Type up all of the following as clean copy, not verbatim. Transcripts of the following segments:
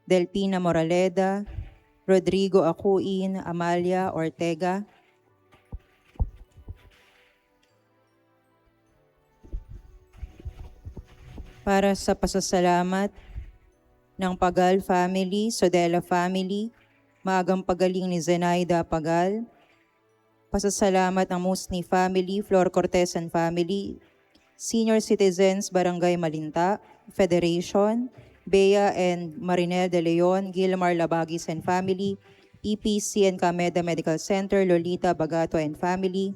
Delpina Moraleda, Rodrigo Acuin, Amalia Ortega. Para sa pasasalamat ng Pagal family, Sodela family, maagang pagaling ni Zenaida Pagal. Pasasalamat ng Musni family, Flor Cortez and family, Senior Citizens Barangay Malinta, Federation, Bea and Marinel de Leon, Gilmar Labagis and family, EPC and Cameda Medical Center, Lolita Bagato and family,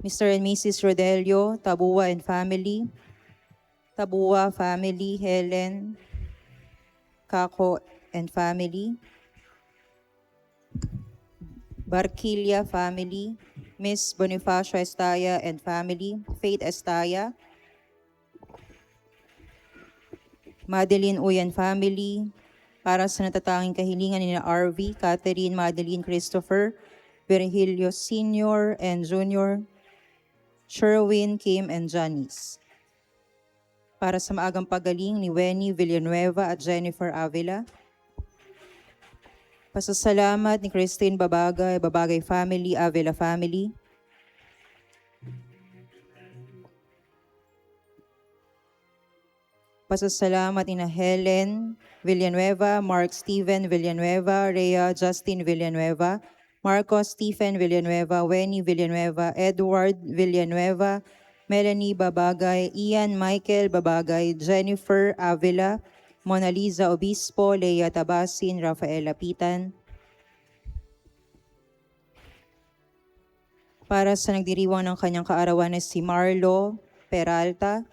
Mr. and Mrs. Rodelio, Tabua and family, Tabua family, Helen, Kako and family, Barquilla family, Miss Bonifacio Estaya and family, Faith Estaya, Madeline Uyan family, para sa natatanging kahilingan ni RV, Catherine Madeline Christopher, Virgilio Sr. and Jr., Sherwin, Kim, and Janice. Para sa maagang pagaling ni Wenny Villanueva at Jennifer Avila. Pasasalamat ni Christine Babagay, Babagay family, Avila family. Pasasalamat ni Helen Villanueva, Mark Steven Villanueva, Rhea Justin Villanueva, Marcos Stephen Villanueva, Wenny Villanueva, Edward Villanueva, Melanie Babagay, Ian Michael Babagay, Jennifer Avila, Mona Lisa Obispo, Leia Tabasin, Rafael Lapitan. Para sa nagdiriwang ng kanyang kaarawan na si Marlo Peralta,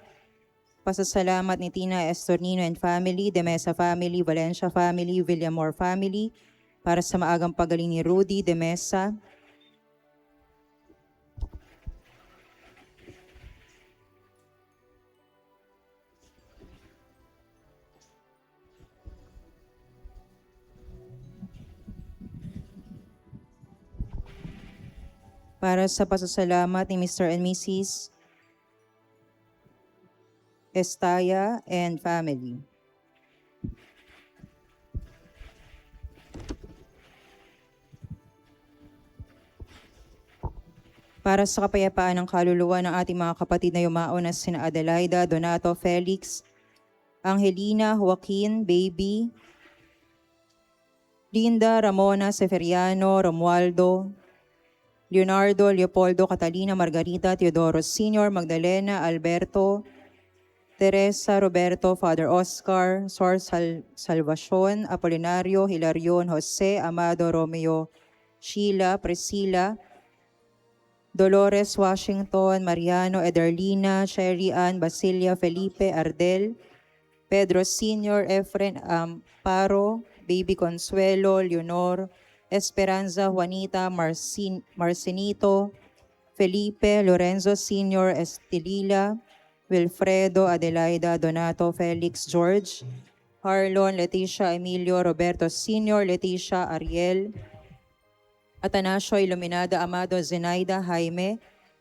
pasasalamat ni Tina Estornino and family, De Mesa family, Valencia family, Villamor family, para sa maagang pagaling ni Rudy De Mesa. Para sa pasasalamat ni Mr. and Mrs. Estaya and family. Para sa kapayapaan ng kaluluwa ng ating mga kapatid na yumao na sina Adelaida, Donato, Felix, Angelina, Joaquin, Baby, Linda, Ramona, Seferiano, Romualdo, Leonardo, Leopoldo, Catalina, Margarita, Teodoro Sr., Magdalena, Alberto, Teresa, Roberto, Father Oscar, Sor Salvacion, Apolinario, Hilarion, Jose, Amado, Romeo, Sheila, Priscilla, Dolores, Washington, Mariano, Ederlina, Sherry Ann, Basilia, Felipe, Ardel, Pedro Sr., Efren, Amparo, Baby Consuelo, Leonor, Esperanza, Juanita, Marcinito, Felipe, Lorenzo Sr., Estelila, Wilfredo, Adelaida, Donato, Felix, George, Harlon, Leticia, Emilio, Roberto Sr., Leticia, Ariel, Atanasio, Iluminada, Amado, Zenaida, Jaime,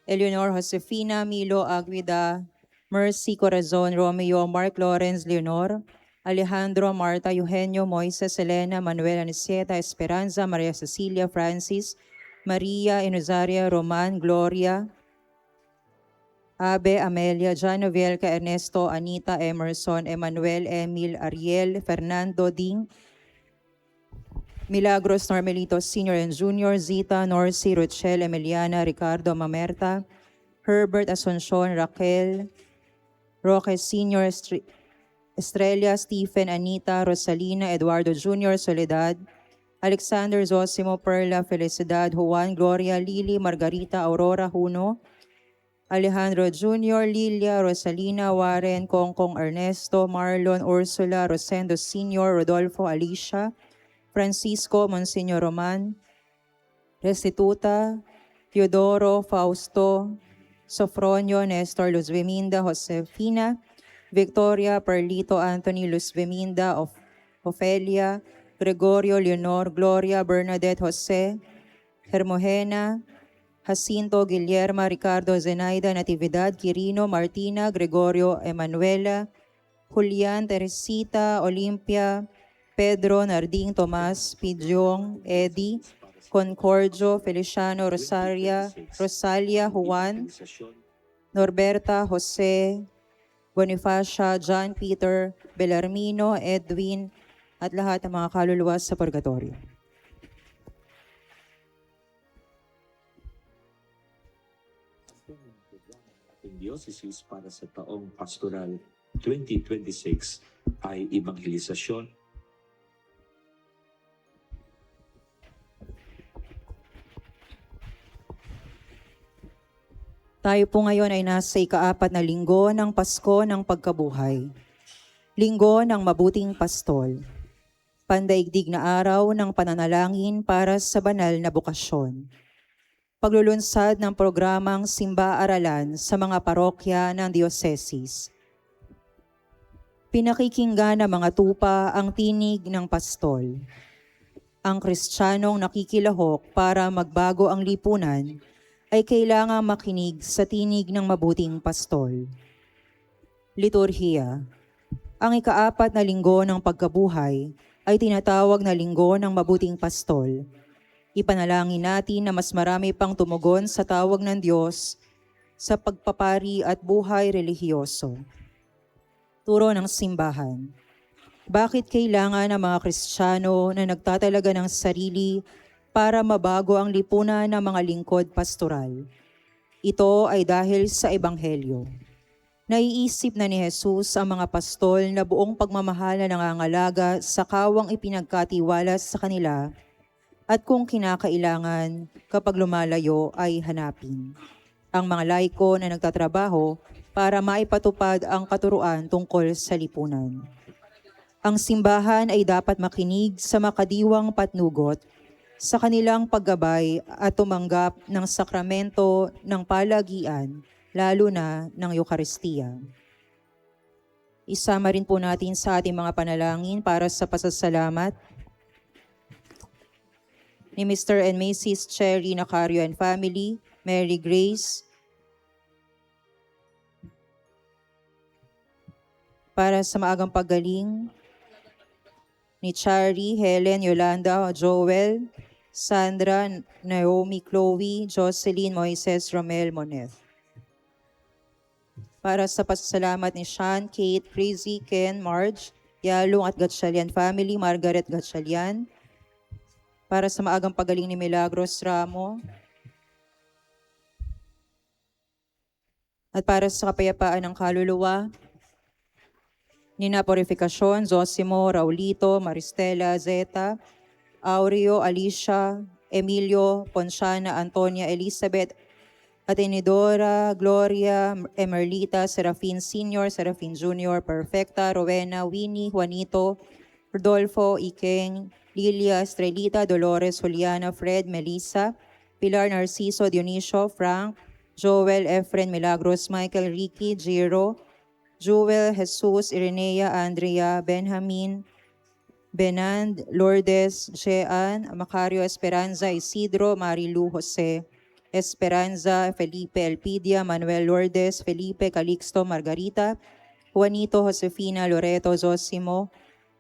Eleanor, Josefina, Milo, Aguida, Mercy, Corazon, Romeo, Mark Lawrence, Leonor, Alejandro, Marta, Eugenio, Moises, Elena, Manuel, Anisieta, Esperanza, Maria Cecilia, Francis, Maria, Inuzaria, Roman, Gloria, Abe, Amelia, Janovelca, Ernesto, Anita, Emerson, Emmanuel, Emil, Ariel, Fernando, Ding, Milagros, Normelito Sr. and Jr., Zita, Norcy, Rochelle, Emiliana, Ricardo, Mamerta, Herbert, Asuncion, Raquel, Roque Sr., Estrella, Stephen, Anita, Rosalina, Eduardo Jr., Soledad, Alexander, Zosimo, Perla, Felicidad, Juan, Gloria, Lily, Margarita, Aurora, Juno, Alejandro Jr., Lilia, Rosalina, Warren, Kongkong, Ernesto, Marlon, Ursula, Rosendo Sr., Rodolfo, Alicia, Francisco, Monsignor Roman, Restituta, Teodoro, Fausto, Sofronio, Nestor, Luz Beminda, Josefina, Victoria, Perlito, Anthony, Luz Beminda, Ofelia, Gregorio, Leonor, Gloria, Bernadette, Jose, Hermogena, Jacinto, Guillerma, Ricardo, Zenaida, Natividad, Quirino, Martina, Gregorio, Emanuela, Julian, Teresita, Olympia, Pedro, Narding, Tomas, Pidyong, Eddie, Concordio, Feliciano, Rosalia, Juan, Norberta, Jose, Bonifacia, John Peter, Belarmino, Edwin, at lahat ng mga kaluluwa sa purgatorio. Ating diocese para sa taong pastoral 2026 ay ebanghelisasyon. Tayo po ngayon ay nasa ika-4 na linggo ng Pasko ng Pagkabuhay. Linggo ng Mabuting Pastol. Pandaigdig na araw ng pananalangin para sa banal na bukasyon. Paglulunsad ng programang Simba-Aralan sa mga parokya ng dioceses. Pinakikinggan ng mga tupa ang tinig ng pastol. Ang Kristiyanong nakikilahok para magbago ang lipunan ay kailangang makinig sa tinig ng mabuting pastol. Liturhiya. Ang ika-4 na linggo ng pagkabuhay ay tinatawag na linggo ng mabuting pastol. Ipanalangin natin na mas marami pang tumugon sa tawag ng Diyos sa pagpapari at buhay relihiyoso. Turo ng simbahan. Bakit kailangan ng mga Kristiyano na nagtatalaga ng sarili para mabago ang lipunan ng mga lingkod pastoral? Ito ay dahil sa Ebanghelyo. Naiisip na ni Jesus ang mga pastol na buong pagmamahal na nangangalaga sa kawang ipinagkatiwala sa kanila at kung kinakailangan kapag lumalayo ay hanapin ang mga laiko na nagtatrabaho para maipatupad ang katuruan tungkol sa lipunan. Ang simbahan ay dapat makinig sa makadiwang patnugot sa kanilang paggabay at tumanggap ng sakramento ng palagian, lalo na ng Eucharistia. Isama rin po natin sa ating mga panalangin para sa pasasalamat ni Mr. and Mrs. Cherry Nacario and family, Mary Grace, para sa maagang paggaling ni Chari, Helen, Yolanda, Joel, Sandra, Naomi, Chloe, Jocelyn, Moises, Romel, Moneth. Para sa pasasalamat ni Sean, Kate, Crazy, Ken, Marge, Yalong at Gatchalian family, Margaret Gatchalian. Para sa maagang pagaling ni Milagros Ramo. At para sa kapayapaan ng kaluluwa, Nina Purificacion, Zosimo, Raulito, Maristela, Zeta, Aureo, Alicia, Emilio, Ponciana, Antonia, Elizabeth, Atenidora, Gloria, Emerlita, Serafin Sr., Serafin Jr., Perfecta, Rowena, Winnie, Juanito, Rodolfo, Ikeng, Lilia, Estrelita, Dolores, Juliana, Fred, Melissa, Pilar, Narciso, Dionisio, Frank, Joel, Efren, Milagros, Michael, Ricky, Giro, Jewel, Jesus, Irenea, Andrea, Benjamin, Benand, Lourdes, Jean, Macario, Esperanza, Isidro, Marilu, Jose, Esperanza, Felipe, Elpidia, Manuel, Lourdes, Felipe, Calixto, Margarita, Juanito, Josefina, Loreto, Zosimo,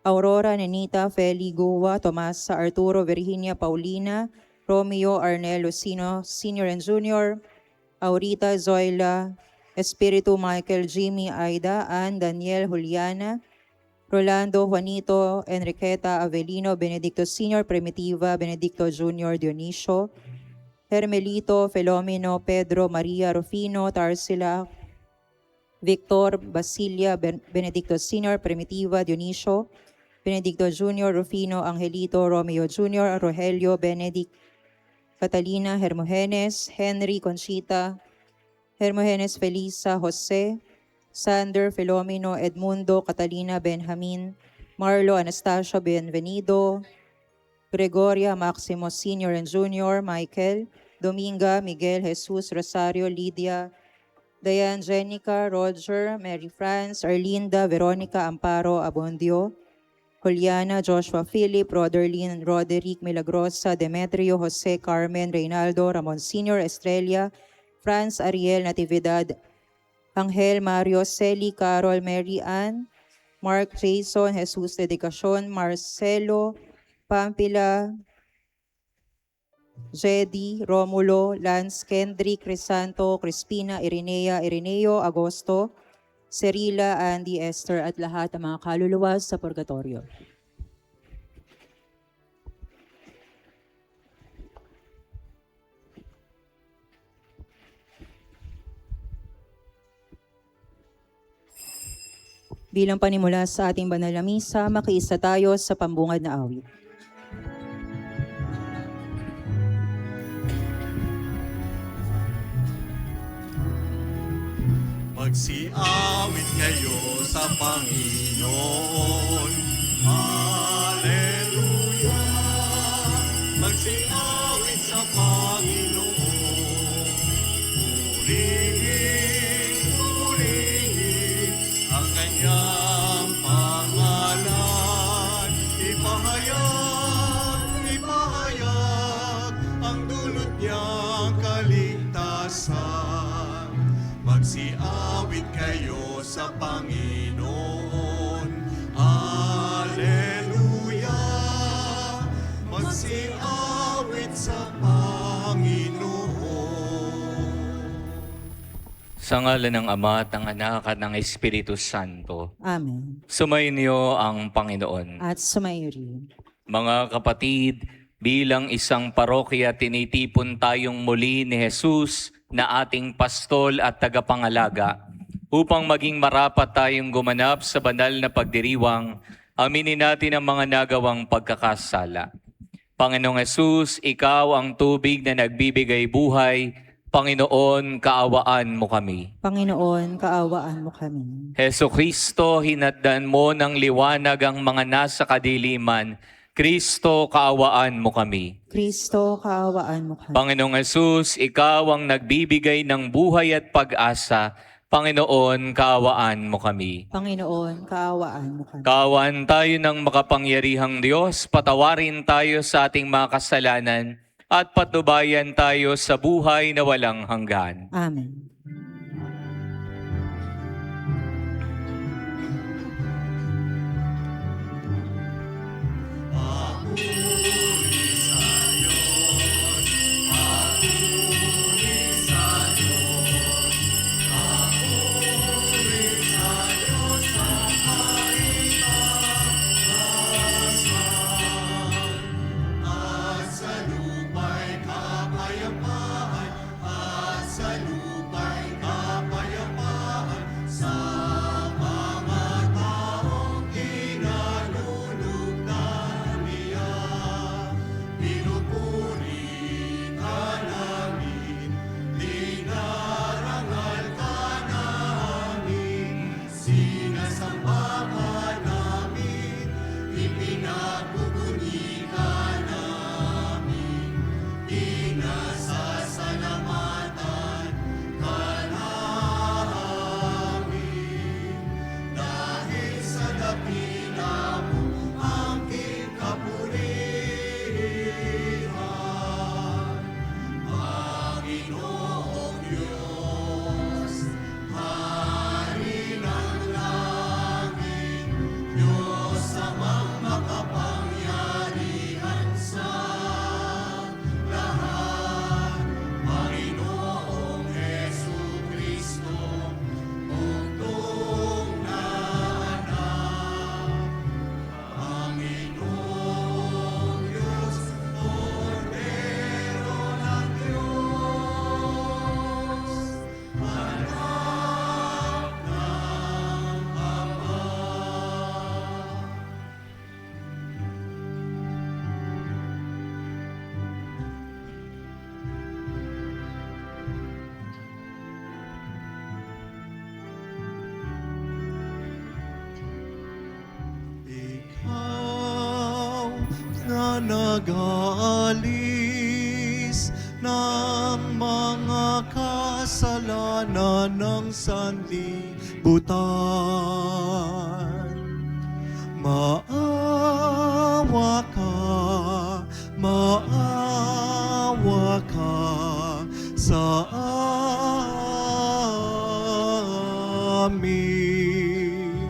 Aurora, Nenita, Feli, Guwa, Tomasa, Arturo, Virginia, Paulina, Romeo, Arnel, Lucino, Senior and Junior, Aurita, Zoila, Espiritu, Michael, Jimmy, Aida, Ann, Daniel, Juliana, Rolando, Juanito, Enriqueta, Avelino, Benedicto Senior, Primitiva, Benedicto Junior, Dionisio, Hermelito, Felomeno, Pedro, Maria, Rufino, Tarsila, Victor, Basilia, Benedicto Senior, Primitiva, Dionisio, Benedicto Junior, Rufino, Angelito, Romeo Junior, Rogelio, Benedict, Catalina, Hermogenes, Henry, Conchita, Hermogenes, Felisa, Jose, Sander, Filomeno, Edmundo, Catalina, Benjamin, Marlo, Anastasio, Bienvenido, Gregoria, Maximo Senior and Junior, Michael, Dominga, Miguel, Jesus, Rosario, Lydia, Diane, Jenica, Roger, Mary France, Arlinda, Veronica, Amparo, Abondio, Juliana, Joshua, Philip, Roderlin, Roderick, Milagrosa, Demetrio, Jose, Carmen, Reynaldo, Ramon Senior, Estrella, Franz, Ariel, Natividad, Angel, Mario, Celi, Carol, Mary Ann, Mark Jason, Jesus Dedicacion, Marcelo, Pampila, Jedy, Romulo, Lance, Kendrick, Crisanto, Crispina, Irinea, Irineo, Agosto, Cerila, Andy, Esther, at lahat ng mga kaluluwa sa purgatorio. Bilang panimula sa ating banal na misa, makiisa tayo sa pambungad na awit. Magsiawit kayo sa Panginoon. Hallelujah! Magsiawit sa Panginoon. Purihin, purihin ang kanyang pangalan. Ipahayag, ipahayag ang dulot niyang kaligtasan. Magsiawit kayo sa Panginoon. Hallelujah! Magsiawit sa Panginoon. Sa ngalan ng Ama at ng Anak at ng Espiritu Santo, Amen. sumainyo ang Panginoon. At sumayo rin. Mga kapatid, bilang isang parokya, tinitipon tayong muli ni Jesus na ating pastol at tagapangalaga upang maging marapat tayong gumanap sa banal na pagdiriwang. Aminin natin ang mga nagawang pagkakasala. Panginoong Jesus, ikaw ang tubig na nagbibigay buhay. Panginoon, kaawaan mo kami. Panginoon, kaawaan mo kami. Heso Kristo, hinatdan mo ng liwanag ang mga nasa kadiliman. Kristo, kaawaan mo kami. Kristo, kaawaan mo kami. Panginoong Jesus, ikaw ang nagbibigay ng buhay at pag-asa. Panginoon, kaawaan mo kami. Panginoon, kaawaan mo kami. Kaawaan tayo ng makapangyarihang Diyos, patawarin tayo sa ating mga kasalanan, at patubayan tayo sa buhay na walang hanggan. Amen. Nag-aalis ng mga kasalanan ng sanlibutan. Maawa ka sa amin.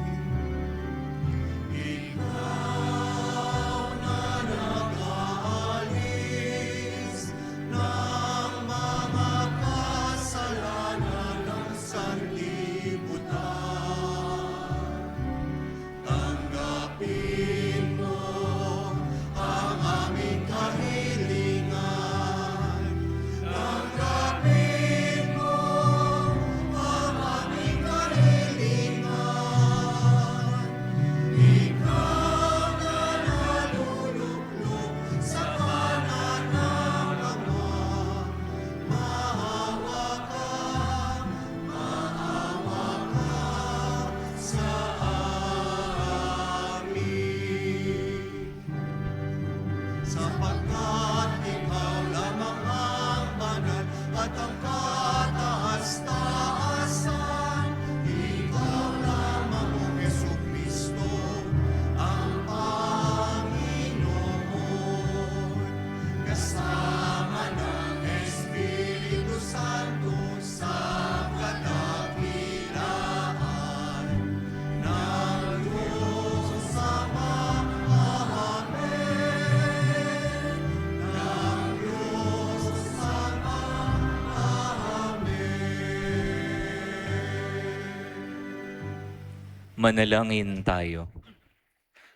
Manalangin tayo.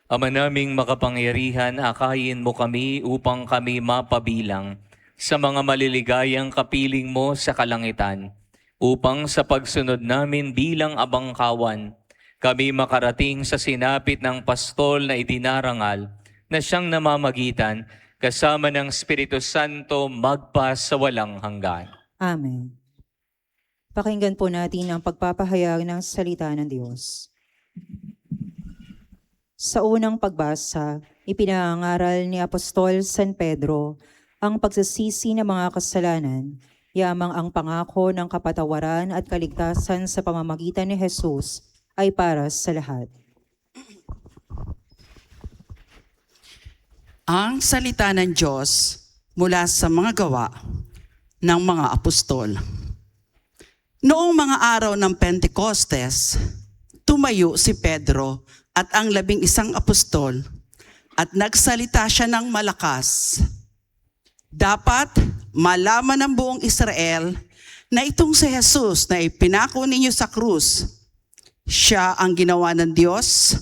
Ama naming makapangyarihan, akayin mo kami upang kami mapabilang sa mga maliligayang kapiling mo sa kalangitan, upang sa pagsunod namin bilang abangkawan, kami makarating sa sinapit ng pastol na idinarangal na siyang namamagitan kasama ng Espiritu Santo magpa sa walang hanggan. Amen. Pakinggan po natin ang pagpapahayag ng salita ng Diyos. Sa unang pagbasa, ipinangaral ni Apostol San Pedro ang pagsasisi ng mga kasalanan, yamang ang pangako ng kapatawaran at kaligtasan sa pamamagitan ni Jesus ay para sa lahat. Ang salita ng Diyos mula sa mga gawa ng mga apostol. Noong mga araw ng Pentecostes, tumayo si Pedro at ang 11 apostol at nagsalita siya ng malakas. Dapat malaman ng buong Israel na itong si Jesus na ipinako ninyo sa krus, siya ang ginawa ng Diyos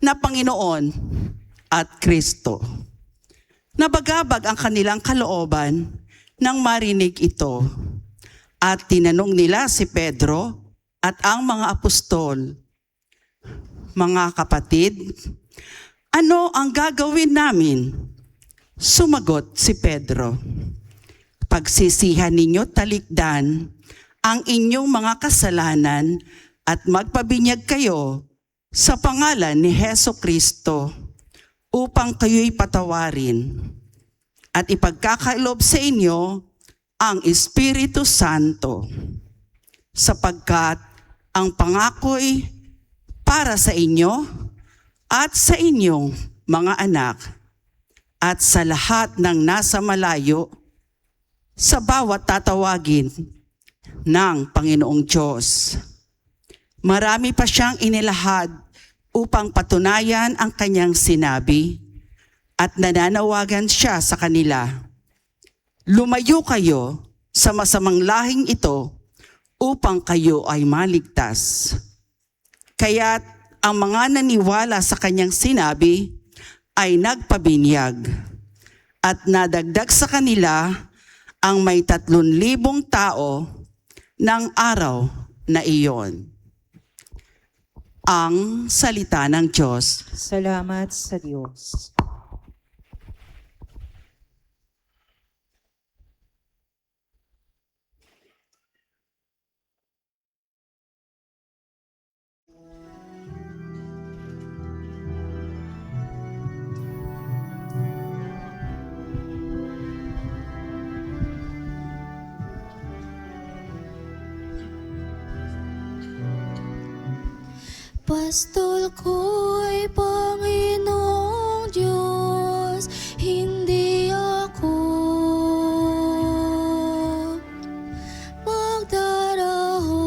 na Panginoon at Kristo. Nabagabag ang kanilang kalooban nang marinig ito, at tinanong nila si Pedro at ang mga apostol, "Mga kapatid, ano ang gagawin namin?" Sumagot si Pedro, "Pagsisihan ninyo talikdan ang inyong mga kasalanan at magpabinyag kayo sa pangalan ni Hesukristo upang kayo'y patawarin, at ipagkakailob sa inyo ang Espiritu Santo, sapagkat ang pangako'y para sa inyo at sa inyong mga anak at sa lahat ng nasa malayo, sa bawat tatawagin ng Panginoong Diyos." Marami pa siyang inilahad upang patunayan ang kanyang sinabi, at nananawagan siya sa kanila, "Lumayo kayo sa masamang lahing ito upang kayo ay maligtas." Kaya't ang mga naniwala sa kanyang sinabi ay nagpabinyag, at nadagdag sa kanila ang may 3,000 tao ng araw na iyon. Ang salita ng Diyos. Salamat sa Diyos. Pastol ko'y Panginoong Diyos, hindi ako magdaraho.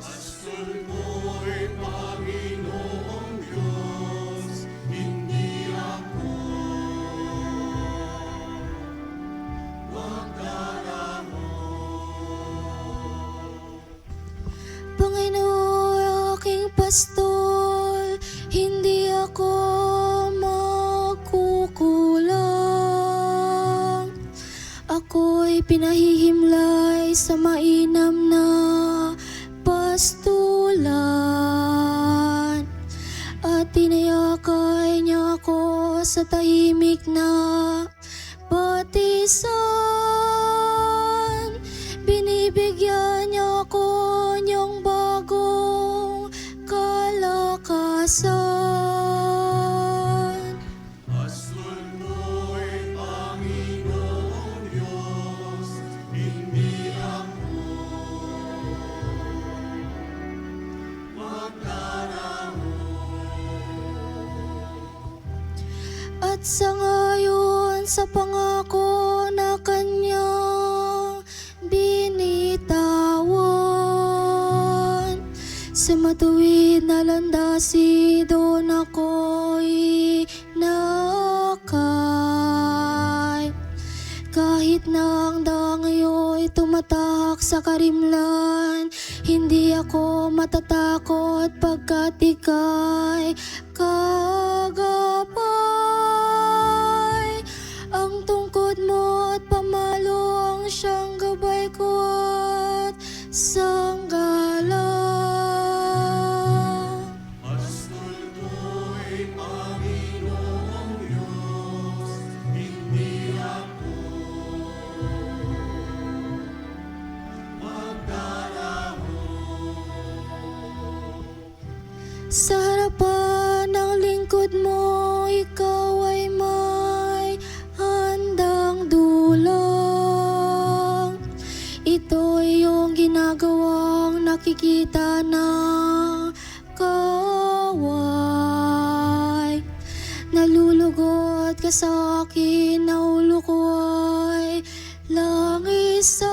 Pastol ko'y Panginoong Diyos, hindi ako magdaraho. Panginoon, aking pastol, hindi ako magkukulang. Ako'y pinahihimlay sa mainam na pastulan, at tinayakay niya ako sa tahimik na batisan. Binibigyan niya ako niyang bagong kalakasan. Pastol ko'y Panginoong Diyos, hindi ako magdaraho. At sa ngayon sa pangako na kanyang binitawan, sa matuwid na landasi doon ako'y nakay. Kahit na ang dangyo'y tumatak sa karimlan, Hindi ako matatakot pagkat ika'y kagabay. Ang tungkod mo at pamalo ang siyang gabay ko at sanggala. Pastol ko'y Panginoong Diyos, hindi ako magdalaho. Sa harapan ng lingkod mo, ikaw ay may handang dulang. Ito ay iyong ginagawang nakikita ng kaway. Nalulugot ka sa akin, na ulo ko ay langisan,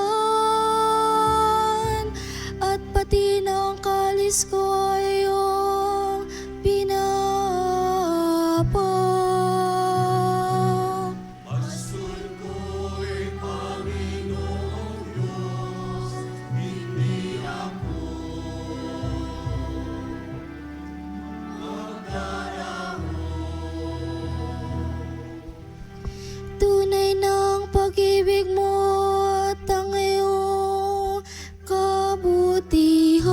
at pati ng kalis ko ay iyong pinapa. Pastol ko'y Panginoong Diyos, hindi ako magdalaho. Tunay ng pag-ibig mo at ang iyong kabutihan,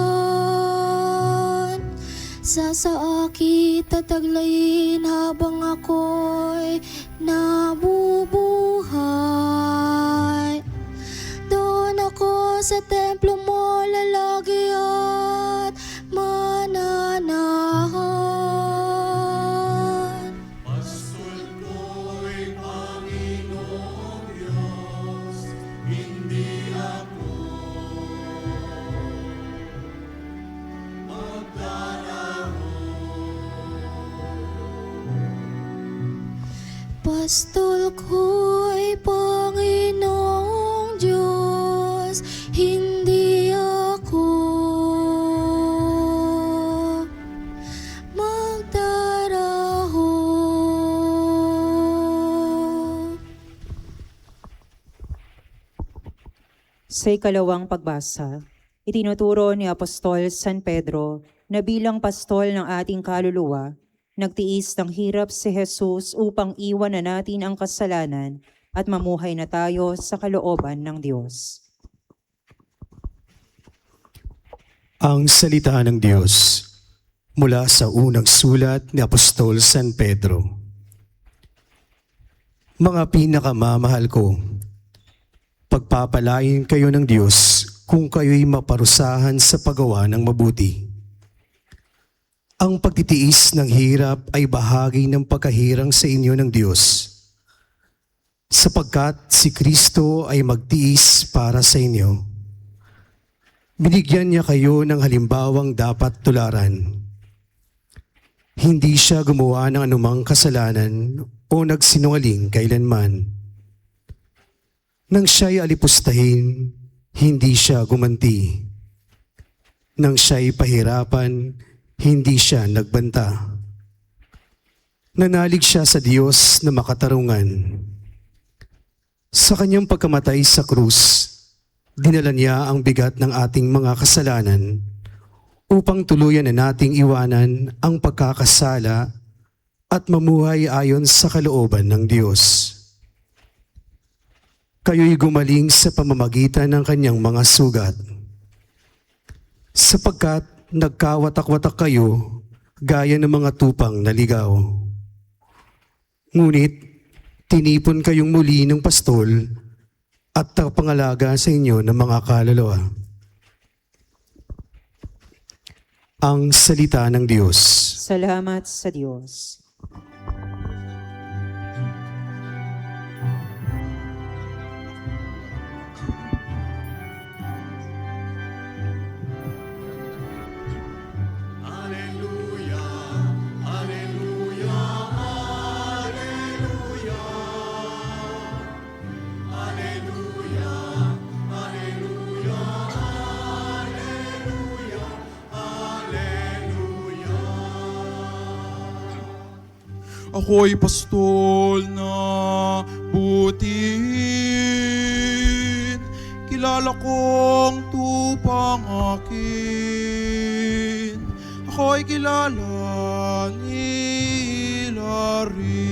sasaakit at taglayin habang ako'y nabubuhay. Doon ako sa templo mo lalagi at mananahan. Pastol ko'y Panginoong Diyos, hindi ako magdalaho. Pastol ko'y Panginoong Diyos, hindi ako magdaraho. Sa ikalawang pagbasa, itinuturo ni Apostol San Pedro na bilang pastol ng ating kaluluwa, nagtiis ng hirap si Jesus upang iwan na natin ang kasalanan at mamuhay na tayo sa kalooban ng Diyos. Ang salita ng Diyos mula sa unang sulat ni Apostol San Pedro. Mga pinakamamahal ko, pagpapalain kayo ng Diyos kung kayo'y maparusahan sa paggawa ng mabuti. Ang pagtitiis ng hirap ay bahagi ng pagkahirang sa inyo ng Diyos, sapagkat si Kristo ay magtiis para sa inyo. Binigyan niya kayo ng halimbawang dapat tularan. Hindi siya gumawa ng anumang kasalanan o nagsinungaling kailanman. Nang siya'y alipustahin, hindi siya gumanti. Nang siya'y pahirapan, hindi siya nagbanta. Nanalig siya sa Diyos na makatarungan. Sa kanyang pagkamatay sa krus, dinala niya ang bigat ng ating mga kasalanan upang tuluyan na nating iwanan ang pagkakasala at mamuhay ayon sa kalooban ng Diyos. Kayo'y gumaling sa pamamagitan ng kanyang mga sugat, sapagkat nagkawatak-watak kayo gaya ng mga tupang naligaw. Ngunit tinipon kayong muli ng pastol at pangalaga sa inyo ng mga kaluluwa. Ang salita ng Diyos. Salamat sa Diyos. Alleluia, alleluia, alleluia. Alleluia, alleluia, alleluia, alleluia. Ako'y pastol na butin, kilala kong tupang akin. Ako'y kilala nila rin.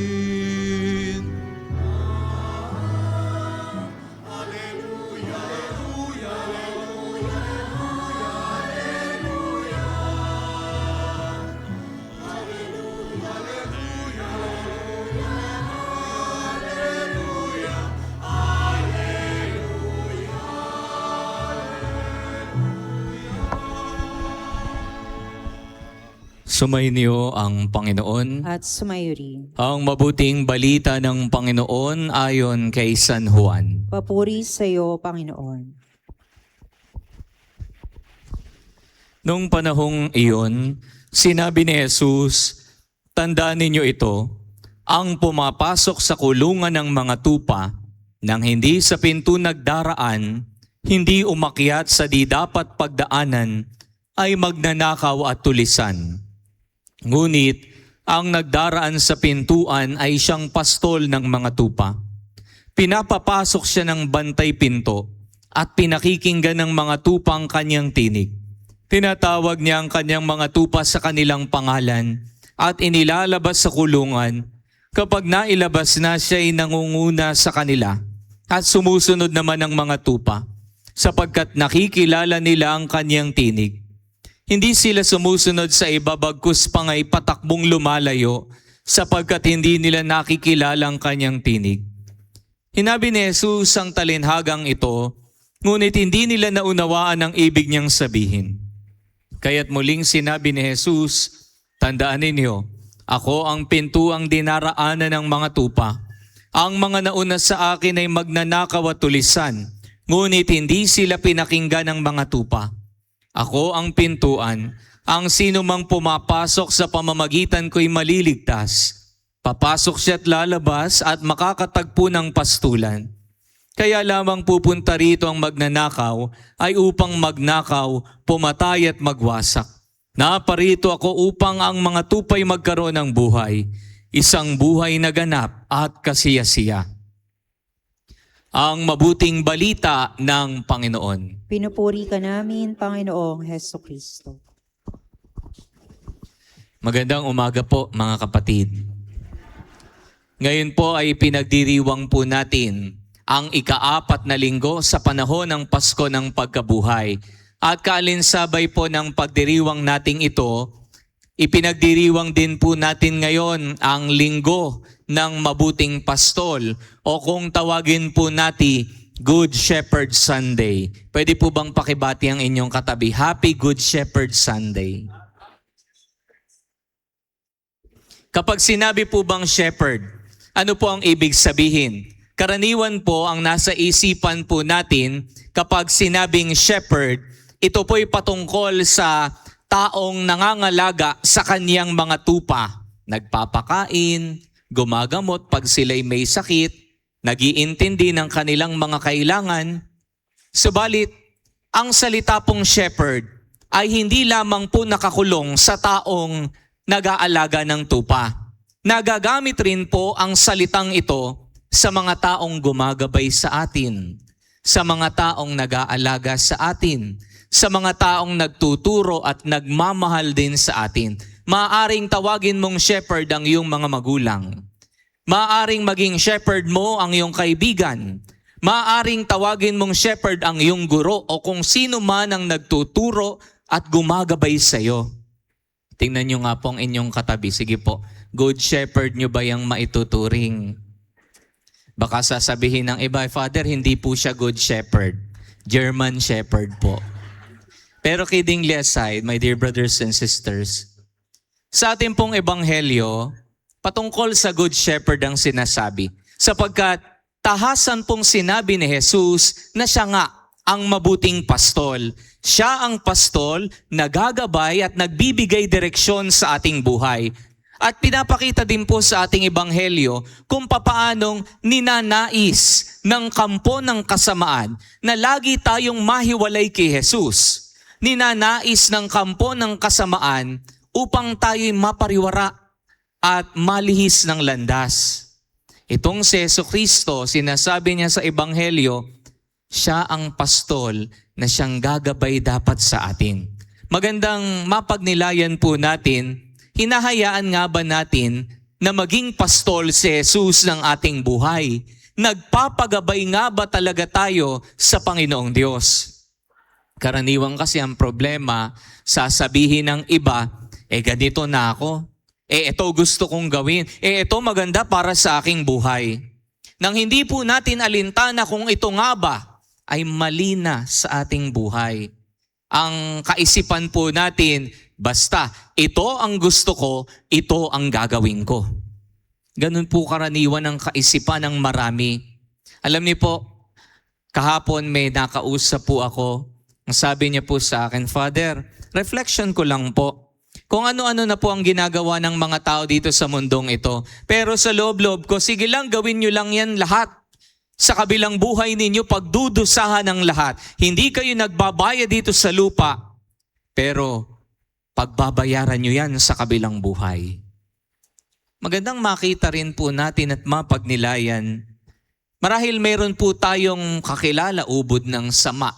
Sumainyo ang Panginoon. At sumayo rin. Ang mabuting balita ng Panginoon ayon kay San Juan. Papuri sa iyo, Panginoon. Nung panahong iyon, sinabi ni Jesus, "Tandaan ninyo ito, ang pumapasok sa kulungan ng mga tupa, nang hindi sa pinto nagdaraan, hindi umakyat sa di dapat pagdaanan, ay magnanakaw at tulisan. Ngunit, ang nagdaraan sa pintuan ay siyang pastol ng mga tupa. Pinapapasok siya ng bantay pinto at pinakikinggan ng mga tupa ang kanyang tinig. Tinatawag niya ang kanyang mga tupa sa kanilang pangalan at inilalabas sa kulungan. Kapag nailabas na, siya ay nangunguna sa kanila at sumusunod naman ang mga tupa sapagkat nakikilala nila ang kanyang tinig. Hindi sila sumusunod sa iba bagkus pangay patakbong lumalayo sapagkat hindi nila nakikilala ang kanyang tinig." Hinabi ni Jesus ang talinhagang ito, ngunit hindi nila naunawaan ang ibig niyang sabihin. Kaya't muling sinabi ni Jesus, "Tandaan ninyo, ako ang pintuang dinaraanan ng mga tupa. Ang mga nauna sa akin ay magnanakaw at tulisan, ngunit hindi sila pinakinggan ng mga tupa. Ako ang pintuan, ang sino mang pumapasok sa pamamagitan ko'y maliligtas. Papasok siya at lalabas at makakatagpo ng pastulan. Kaya lamang pupunta rito ang magnanakaw ay upang magnakaw, pumatay at magwasak. Naparito ako upang ang mga tupay magkaroon ng buhay, isang buhay na ganap at kasiyasiya." Ang mabuting balita ng Panginoon. Pinupuri ka namin, Panginoong Heso Kristo. Magandang umaga po mga kapatid. Ngayon po ay pinagdiriwang po natin ang ika-4 na linggo sa panahon ng Pasko ng Pagkabuhay. At kaalinsabay po ng pagdiriwang nating ito, ipinagdiriwang din po natin ngayon ang linggo ng mabuting pastol o kung tawagin po natin Good Shepherd Sunday. Pwede po bang pakibati ang inyong katabi? Happy Good Shepherd Sunday. Kapag sinabi po bang shepherd, ano po ang ibig sabihin? Karaniwan po ang nasa isipan po natin kapag sinabing shepherd, ito po'y patungkol sa taong nangangalaga sa kaniyang mga tupa. Nagpapakain, gumagamot pag sila'y may sakit, nag-iintindi ng kanilang mga kailangan. Subalit, ang salita pong shepherd ay hindi lamang po nakakulong sa taong nag-aalaga ng tupa. Nagagamit rin po ang salitang ito sa mga taong gumagabay sa atin, sa mga taong nag-aalaga sa atin, sa mga taong nagtuturo at nagmamahal din sa atin. Maaaring tawagin mong shepherd ang iyong mga magulang. Maaaring maging shepherd mo ang iyong kaibigan. Maaaring tawagin mong shepherd ang iyong guro o kung sino man ang nagtuturo at gumagabay sa iyo. Tingnan nyo nga po ang inyong katabi. Sige po, good shepherd nyo ba yung maituturing? Baka sasabihin ng iba, Father, hindi po siya good shepherd. German shepherd po. Pero kiddingly aside, my dear brothers and sisters, sa ating pong ebanghelyo, patungkol sa Good Shepherd ang sinasabi. Sapagkat tahasan pong sinabi ni Jesus na siya nga ang mabuting pastol. Siya ang pastol na gagabay at nagbibigay direksyon sa ating buhay. At pinapakita din po sa ating ebanghelyo kung papaanong ninanais ng kampo ng kasamaan na lagi tayong mahiwalay kay Jesus. Ninanais ng kampo ng kasamaan upang tayo'y mapariwara at malihis ng landas. Itong si Jesucristo, sinasabi niya sa ebanghelyo, siya ang pastol na siyang gagabay dapat sa atin. Magandang mapagnilayan po natin, hinahayaan nga ba natin na maging pastol si Jesus ng ating buhay? Nagpapagabay nga ba talaga tayo sa Panginoong Diyos? Karaniwang kasi ang problema, sasabihin ng iba, ganito na ako. Ito gusto kong gawin. Ito maganda para sa aking buhay. Nang hindi po natin alintana kung ito nga ba ay mali na sa ating buhay. Ang kaisipan po natin, basta ito ang gusto ko, ito ang gagawin ko. Ganun po karaniwan ang kaisipan ng marami. Alam niyo po, kahapon may nakausap po ako. Ang sabi niya po sa akin, Father, reflection ko lang po. Kung ano-ano na po ang ginagawa ng mga tao dito sa mundong ito. Pero sa loob-loob ko, sige lang, gawin niyo lang yan lahat. Sa kabilang buhay ninyo, pagdudusahan ng lahat. Hindi kayo nagbabayad dito sa lupa, pero pagbabayaran nyo yan sa kabilang buhay. Magandang makita rin po natin at mapagnilayan. Marahil meron po tayong kakilala ubod ng sama,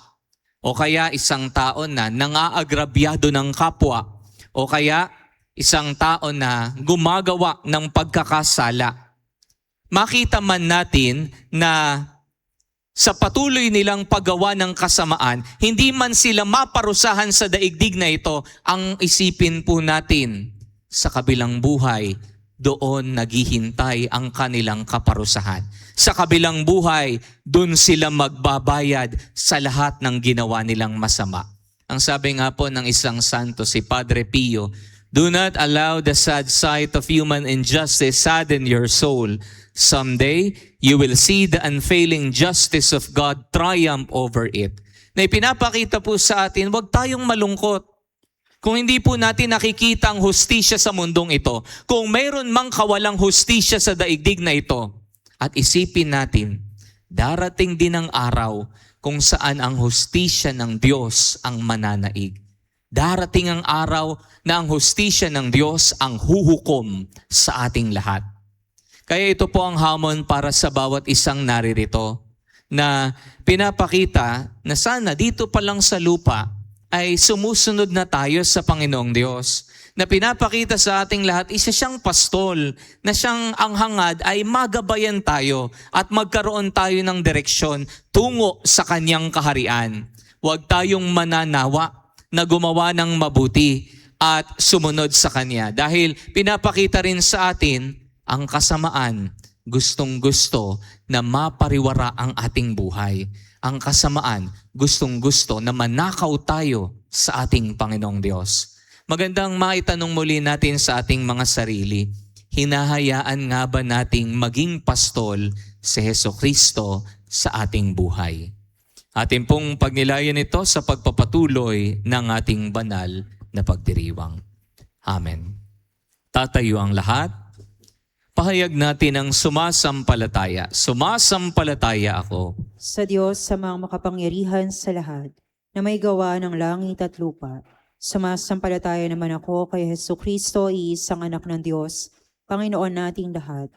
o kaya isang tao na nangaagrabyado ng kapwa, o kaya isang tao na gumagawa ng pagkakasala. Makita man natin na sa patuloy nilang paggawa ng kasamaan, hindi man sila maparusahan sa daigdig na ito, ang isipin po natin sa kabilang buhay, doon naghihintay ang kanilang kaparusahan. Sa kabilang buhay, doon sila magbabayad sa lahat ng ginawa nilang masama. Ang sabi nga po ng isang santo, si Padre Pio, do not allow the sad sight of human injustice sadden your soul. Someday, you will see the unfailing justice of God triumph over it. Na ipinapakita po sa atin, huwag tayong malungkot. Kung hindi po natin nakikita ang hustisya sa mundong ito, kung mayroon mang kawalang hustisya sa daigdig na ito, at isipin natin, darating din ang araw kung saan ang hustisya ng Diyos ang mananaig. Darating ang araw na ang hustisya ng Diyos ang huhukom sa ating lahat. Kaya ito po ang hamon para sa bawat isang naririto na pinapakita na sana dito pa lang sa lupa ay sumusunod na tayo sa Panginoong Diyos. Na pinapakita sa ating lahat, isa siyang pastol na siyang ang hangad ay magabayan tayo at magkaroon tayo ng direksyon tungo sa kanyang kaharian. Huwag tayong mananawa na gumawa ng mabuti at sumunod sa kanya. Dahil pinapakita rin sa atin ang kasamaan, gustong-gusto na mapariwara ang ating buhay. Ang kasamaan, gustong-gusto na manakaw tayo sa ating Panginoong Diyos. Magandang maitanong muli natin sa ating mga sarili, hinahayaan nga ba nating maging pastol si Hesukristo sa ating buhay? Atin pong pagnilayan ito sa pagpapatuloy ng ating banal na pagdiriwang. Amen. Tatayo ang lahat. Pahayag natin ang sumasampalataya. Sumasampalataya ako Sa Diyos sa mga makapangyarihan sa lahat, na may gawa ng langit at lupa. Sumasampalataya naman ako kay Hesukristo, iisang anak ng Diyos, Panginoon nating lahat.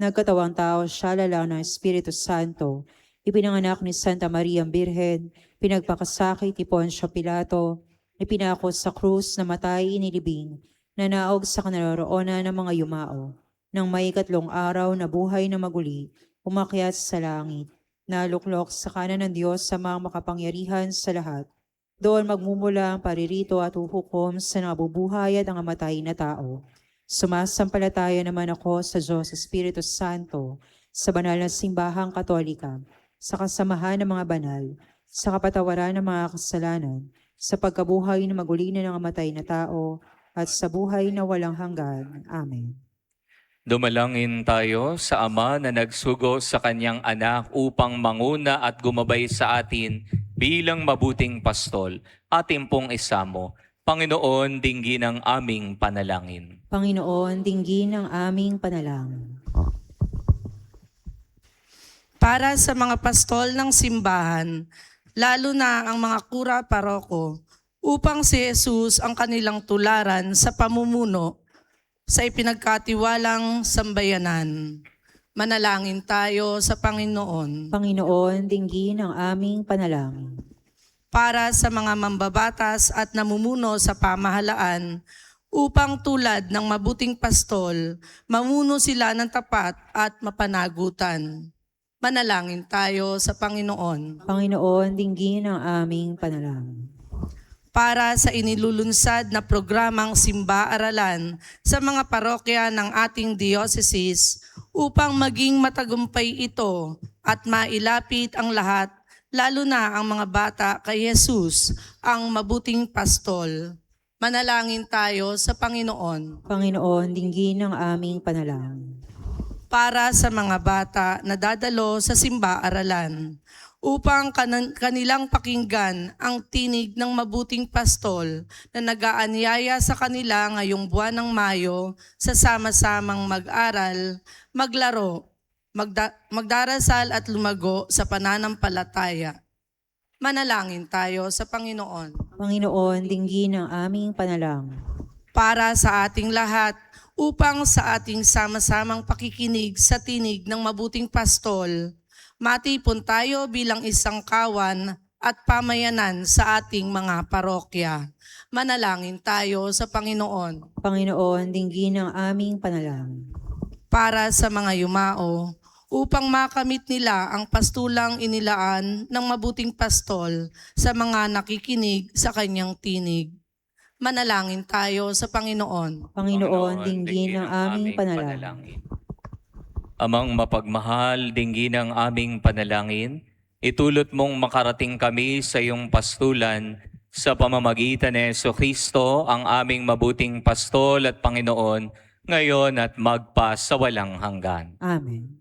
Nagkatawang tao siya lala ng Espiritu Santo, ipinanganak ni Santa Maria Birhen, pinagpakasakit ni Poncio Pilato, ipinako sa krus, namatay, inilibing, nanaog sa kanaroroonan ng mga yumao. Nang may 3 araw na buhay na maguli, umakyat sa langit, naluklok sa kanan ng Diyos sa mga makapangyarihan sa lahat. Doon magmumula ang paririto at uhukom sa nabubuhay at ang amatay na tao. Sumasampalataya naman ako sa Diyos Espiritu Santo, sa banal na simbahang Katolika, sa kasamahan ng mga banal, sa kapatawaran ng mga kasalanan, sa pagkabuhay na maguli na ng amatay na tao, at sa buhay na walang hanggan. Amen. Dumalangin tayo sa Ama na nagsugo sa kanyang anak upang manguna at gumabay sa atin bilang mabuting pastol. Atin pong isamo, Panginoon, dinggin ang aming panalangin. Panginoon, dinggin ang aming panalangin. Para sa mga pastol ng simbahan, lalo na ang mga kura paroko, upang si Jesus ang kanilang tularan sa pamumuno sa ipinagkatiwalang sambayanan. Manalangin tayo sa Panginoon. Panginoon, dinggin ang aming panalangin. Para sa mga mambabatas at namumuno sa pamahalaan, upang tulad ng mabuting pastol, mamuno sila ng tapat at mapanagutan. Manalangin tayo sa Panginoon. Panginoon, dinggin ang aming panalangin. Para sa inilulunsad na programang Simba-Aralan sa mga parokya ng ating diocese upang maging matagumpay ito at mailapit ang lahat, lalo na ang mga bata kay Jesus, ang mabuting pastol. Manalangin tayo sa Panginoon. Panginoon, dinggin ang aming panalangin. Para sa mga bata na dadalo sa simba-aralan, upang kanilang pakinggan ang tinig ng mabuting pastol na nag-aanyaya sa kanila ngayong buwan ng Mayo sa sama-samang mag-aral, maglaro, magdarasal at lumago sa pananampalataya. Manalangin tayo sa Panginoon. Panginoon, dinggin ang aming panalangin. Para sa ating lahat, upang sa ating sama-samang pakikinig sa tinig ng mabuting pastol, matipon tayo bilang isang kawan at pamayanan sa ating mga parokya. Manalangin tayo sa Panginoon. Panginoon, dinggin ang aming panalangin. Para sa mga yumao, upang makamit nila ang pastulang inilaan ng mabuting pastol sa mga nakikinig sa kanyang tinig. Manalangin tayo sa Panginoon. Panginoon, dinggin ang aming panalangin. Amang mapagmahal, dinggin ang aming panalangin. Itulot mong makarating kami sa iyong pastulan sa pamamagitan ni Jesucristo, ang aming mabuting pastol at Panginoon, ngayon at magpa sa walang hanggan. Amen.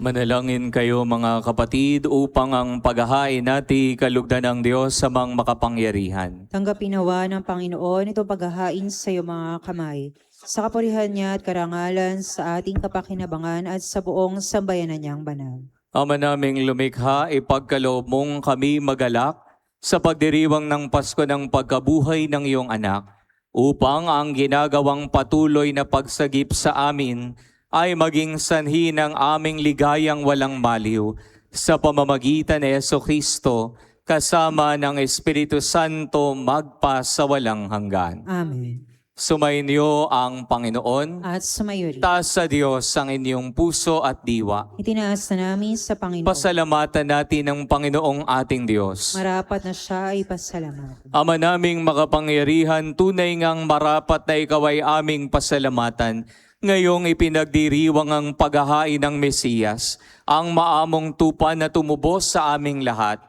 Manalangin kayo mga kapatid upang ang paghahain nati kalugdan ng Diyos sa mga makapangyarihan. Tanggapin nawa ng Panginoon itong paghahain sa iyo mga kamay, sa kapurihan niya at karangalan sa ating kapakinabangan at sa buong sambayanan niyang banal. Ama naming lumikha, ipagkaloob mong kami magalak sa pagdiriwang ng Pasko ng pagkabuhay ng iyong anak. upang ang ginagawang patuloy na pagsagip sa amin ay maging sanhi ng aming ligayang walang maliw sa pamamagitan ni Jesucristo kasama ng Espiritu Santo magpa sa walang hanggan. Amen. Sumainyo ang Panginoon. At sumayo rin. Taas sa Diyos ang inyong puso at diwa. Itinaas na namin sa Panginoon. Pasalamatan natin ang Panginoong ating Diyos. Marapat na siya ay pasalamatan. Ama naming makapangyarihan, tunay ngang marapat na ikaw ay aming pasalamatan. Ngayong ipinagdiriwang ang paghahain ng Mesiyas, ang maamong tupa na tumubos sa aming lahat.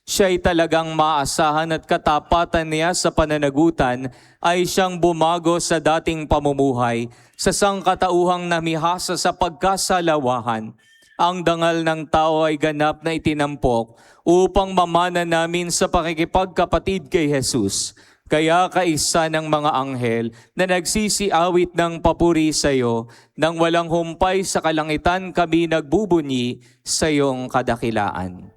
Siya'y talagang maasahan at katapatan niya sa pananagutan ay siyang bumago sa dating pamumuhay sa sangkatauhang namihasa sa pagkasalawahan. Ang dangal ng tao ay ganap na itinampok upang mamana namin sa pakikipagkapatid kay Jesus. Kaya kaisa ng mga anghel na nagsisiawit ng papuri sa iyo, nang walang humpay sa kalangitan kami nagbubunyi sa iyong kadakilaan.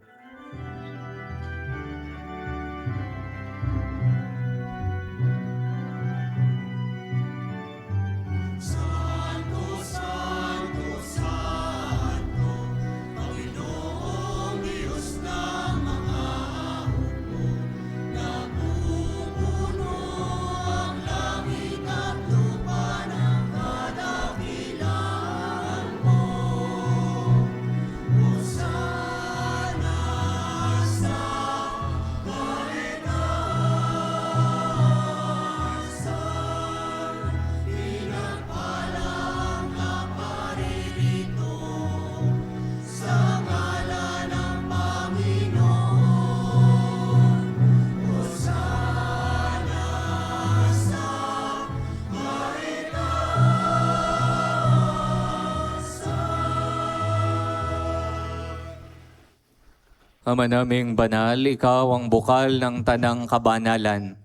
Ama naming banal, ikaw ang bukal ng tanang kabanalan.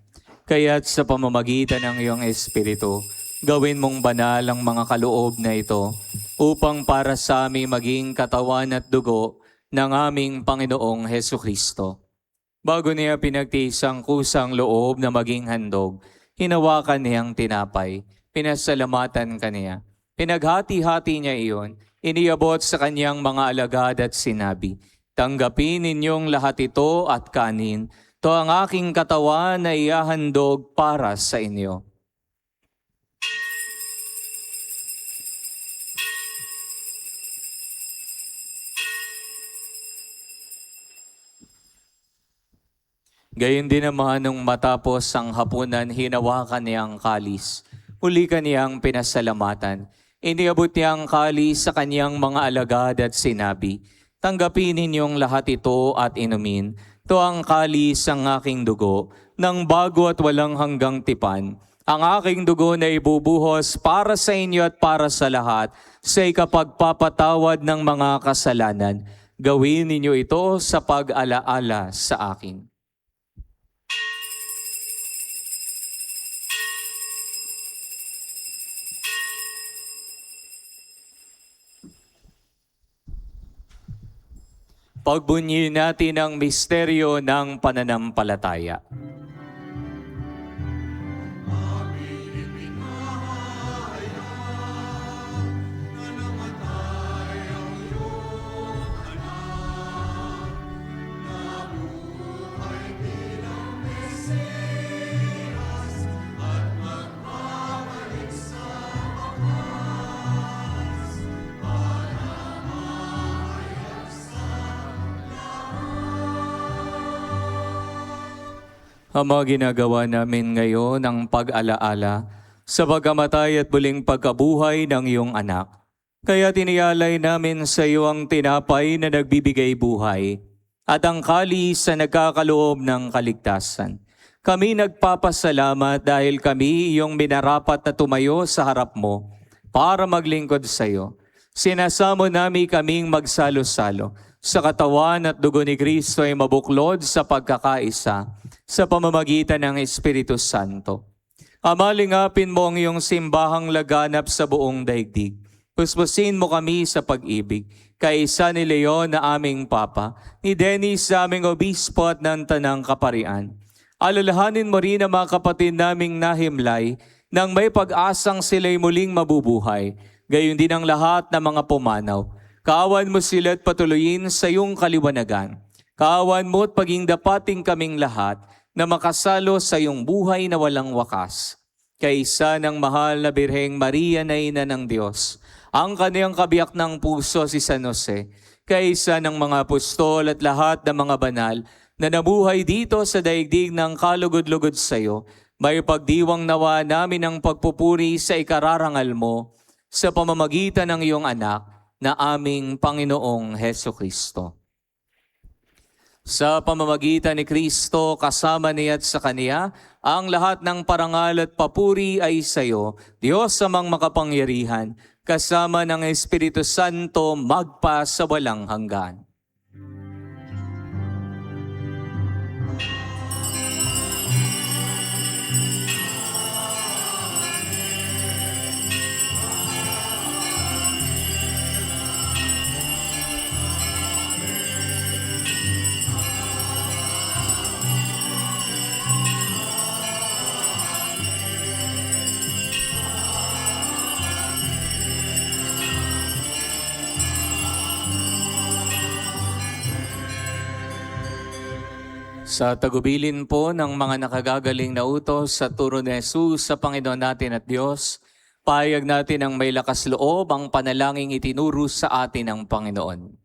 Kaya't sa pamamagitan ng iyong Espiritu, gawin mong banal ang mga kaloob na ito upang para sa amin maging katawan at dugo ng aming Panginoong Hesukristo. Bago niya pinagtiis ang kusang loob na maging handog, hinawakan niyang tinapay, pinasalamatan kaniya. Pinaghati-hati niya iyon, iniabot sa kanyang mga alagad at sinabi, "Tanggapin ninyong lahat ito at kanin. Ito ang aking katawan na ihahandog para sa inyo." Gayon din naman nung matapos ang hapunan, hinawakan niya ang kalis. Uli kaniyang pinasalamatan. Iniabot niya ang kalis sa kanyang mga alagad at sinabi, "Tanggapin ninyong lahat ito at inumin. Ito ang kalis ng aking dugo, ng bago at walang hanggang tipan. Ang aking dugo na ibubuhos para sa inyo at para sa lahat sa ikapagpapatawad ng mga kasalanan. Gawin ninyo ito sa pag-alaala sa akin." Pagbunyi natin ang misteryo ng pananampalataya. Ang mga ginagawa namin ngayon ang pag-alaala sa pagkamatay at muling pagkabuhay ng iyong anak. Kaya tiniyalay namin sa iyo ang tinapay na nagbibigay buhay at ang kalis na nagkakaloob ng kaligtasan. Kami nagpapasalamat dahil kami iyong minarapat na tumayo sa harap mo para maglingkod sa iyo. Sinasamo namin kaming magsalo-salo sa katawan at dugo ni Kristo ay mabuklod sa pagkakaisa sa pamamagitan ng Espiritu Santo. Ama, lingapin mo ang iyong simbahang laganap sa buong daigdig. Puspusin mo kami sa pag-ibig. Kaisa ni Leon na aming Papa, ni Dennis sa aming obispo at ng Tanang Kaparian, Alalahanin mo rin ang mga kapatid naming nahimlay nang may pag-asang sila'y muling mabubuhay, gayon din ang lahat ng mga pumanaw. Kaawan mo sila at patuloyin sa iyong kaliwanagan. Kaawan mo at paging dapating kaming lahat na makasalo sa iyong buhay na walang wakas. Kaysa ng mahal na Birheng Maria na Ina ng Diyos, ang kaniyang kabiyak ng puso si San Jose, kaysa ng mga apostol at lahat ng mga banal na nabuhay dito sa daigdig ng kalugod-lugod sa iyo, may pagdiwang nawa namin ang pagpupuri sa ikararangal mo sa pamamagitan ng iyong anak na aming Panginoong Heso Kristo. Sa pamamagitan ni Kristo, kasama niya at sa Kaniya, ang lahat ng parangal at papuri ay sa iyo, Diyos amang makapangyarihan, kasama ng Espiritu Santo magpa sa walang hanggan. Sa tagubilin po ng mga nakagagaling na utos sa turo ni Jesus sa Panginoon natin at Diyos, pahayag natin ang may lakas loob ang panalangin itinuro sa atin ng Panginoon.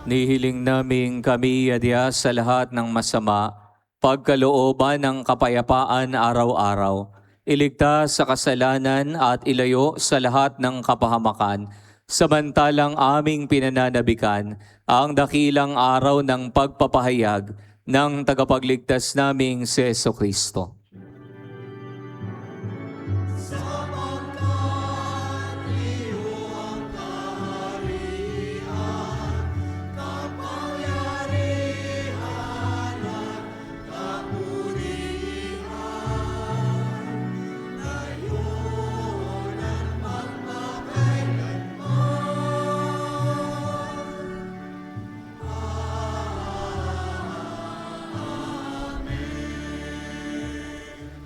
Nihiling namin kami adya sa lahat ng masama, pagkalooban ng kapayapaan araw-araw, iligtas sa kasalanan at ilayo sa lahat ng kapahamakan, samantalang aming pinananabikan ang dakilang araw ng pagpapahayag ng tagapagligtas naming si Jesucristo.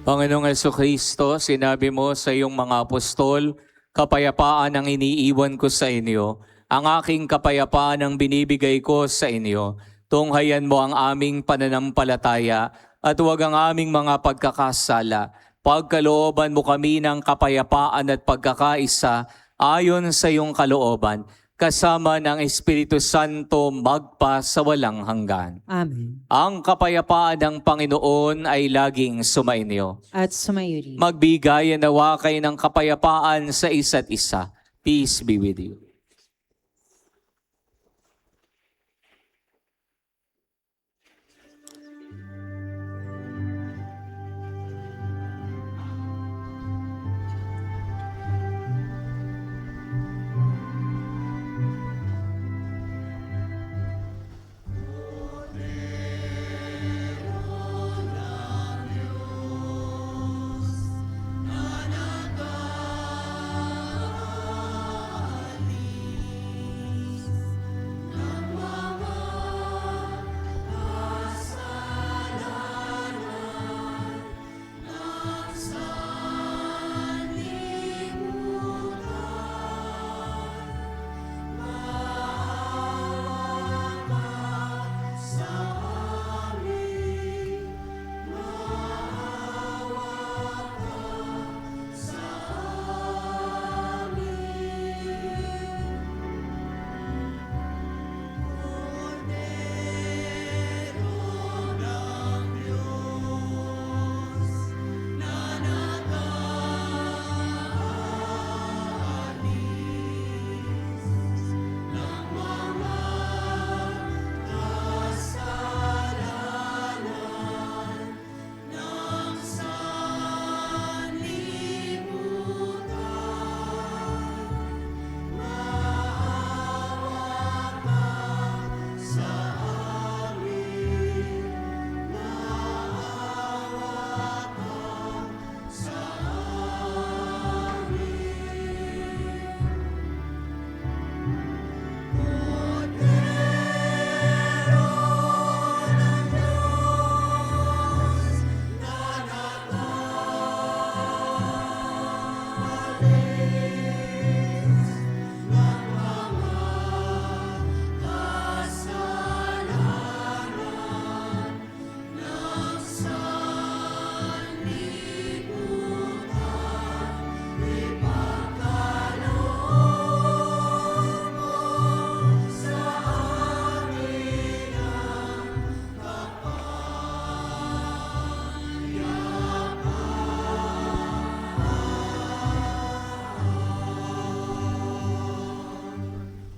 Panginoong Jesucristo, sinabi mo sa iyong mga apostol, kapayapaan ang iniiwan ko sa inyo, ang aking kapayapaan ang binibigay ko sa inyo. Tunghayan mo ang aming pananampalataya at huwag ang aming mga pagkakasala. Pagkalooban mo kami ng kapayapaan at pagkakaisa ayon sa iyong kalooban, kasama ng Espiritu Santo magpa sa walang hanggan. Amen. Ang kapayapaan ng Panginoon ay laging sumainyo. At sumayo rin. Magbigayan nawa kayo ng kapayapaan sa isa't isa. Peace be with you.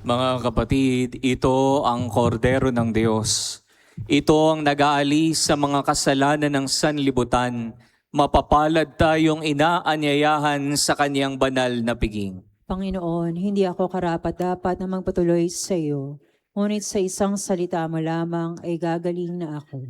Mga kapatid, ito ang kordero ng Diyos. Ito ang nag-aalis sa mga kasalanan ng sanlibutan. Mapapalad tayong inaanyayahan sa kanyang banal na piging. Panginoon, hindi ako karapat-dapat na magpatuloy sa iyo, ngunit sa isang salita mo lamang ay gagaling na ako.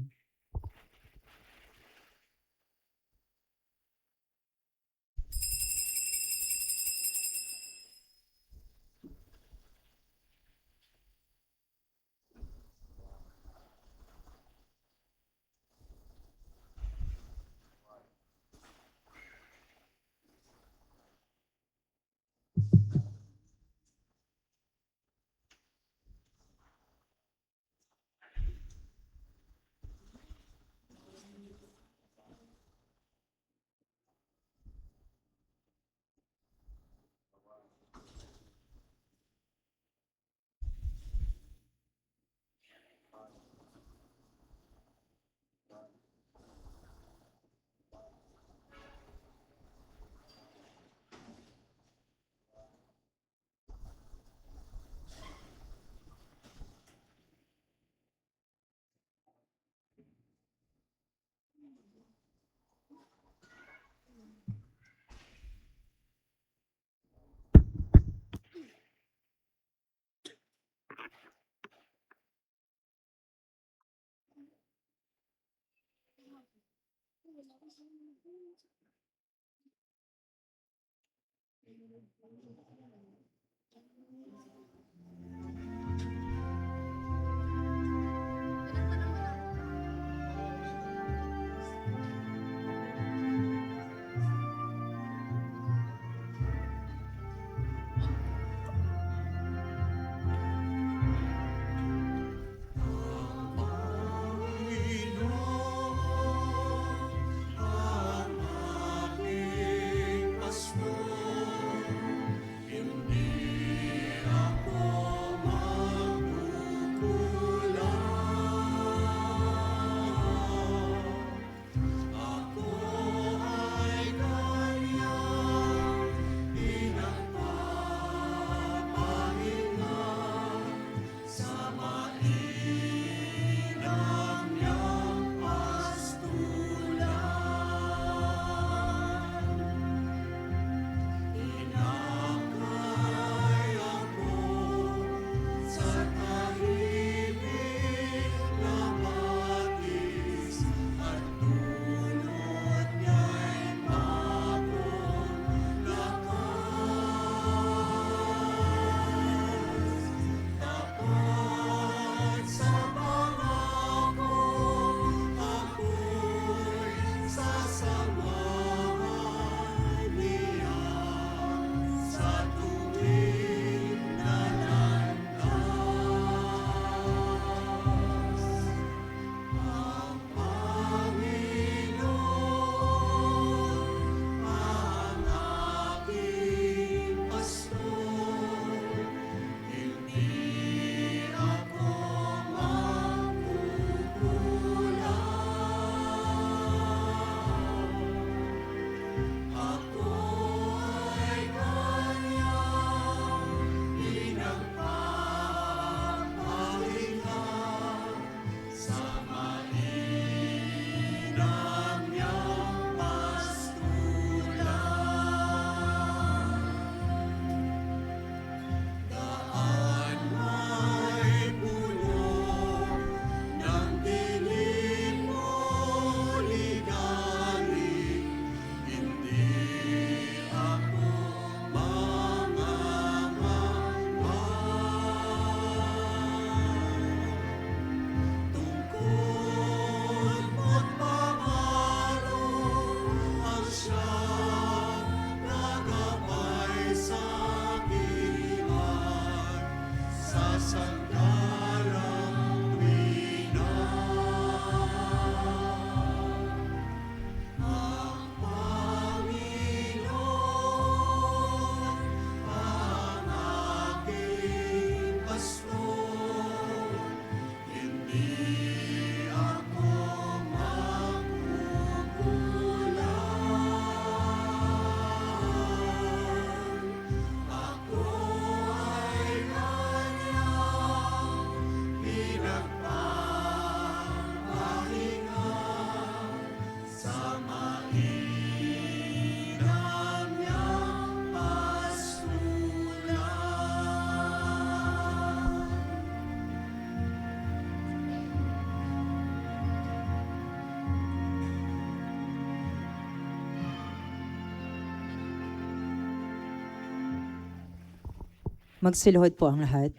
Magsiluhod po ang lahat.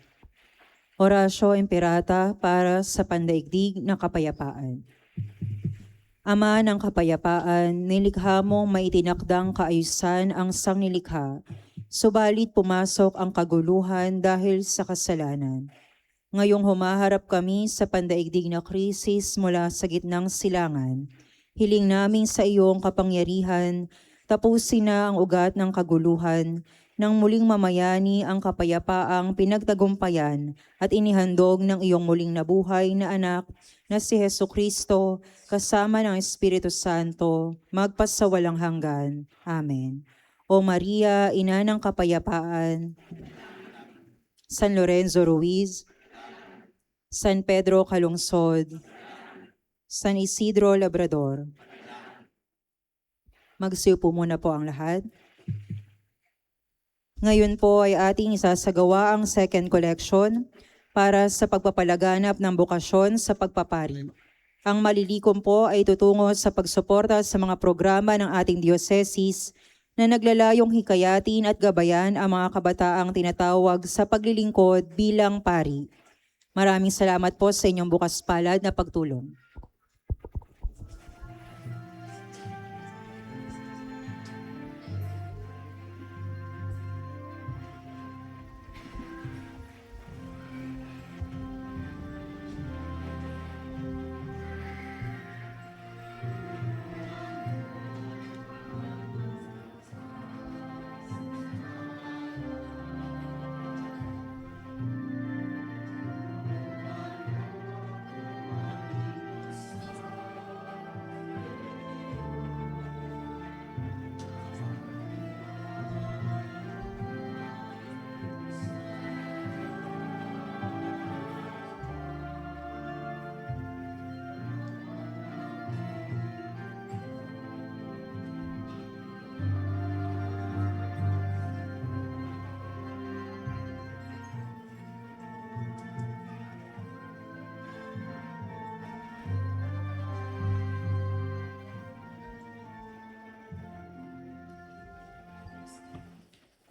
Orasyo Imperata para sa pandaigdig ng kapayapaan. Ama ng kapayapaan, nilikha mong maitinakdang kaayusan ang sangnilikha, subalit pumasok ang kaguluhan dahil sa kasalanan. Ngayong humaharap kami sa pandaigdig na krisis mula sa gitnang silangan, hiling namin sa iyong kapangyarihan, tapusin na ang ugat ng kaguluhan, nang muling mamayani ang kapayapaang pinagtagumpayan at inihandog ng iyong muling nabuhay na anak na si Jesucristo kasama ng Espiritu Santo, magpasawalang hanggan. Amen. O Maria, Ina ng Kapayapaan, San Lorenzo Ruiz, San Pedro Calungsod, San Isidro Labrador. Magsiupo muna po ang lahat. Ngayon po ay ating isasagawa ang second collection para sa pagpapalaganap ng bokasyon sa pagpapari. Ang malilikom po ay tutungo sa pagsuporta sa mga programa ng ating diocese na naglalayong hikayatin at gabayan ang mga kabataang tinatawag sa paglilingkod bilang pari. Maraming salamat po sa inyong bukas palad na pagtulong.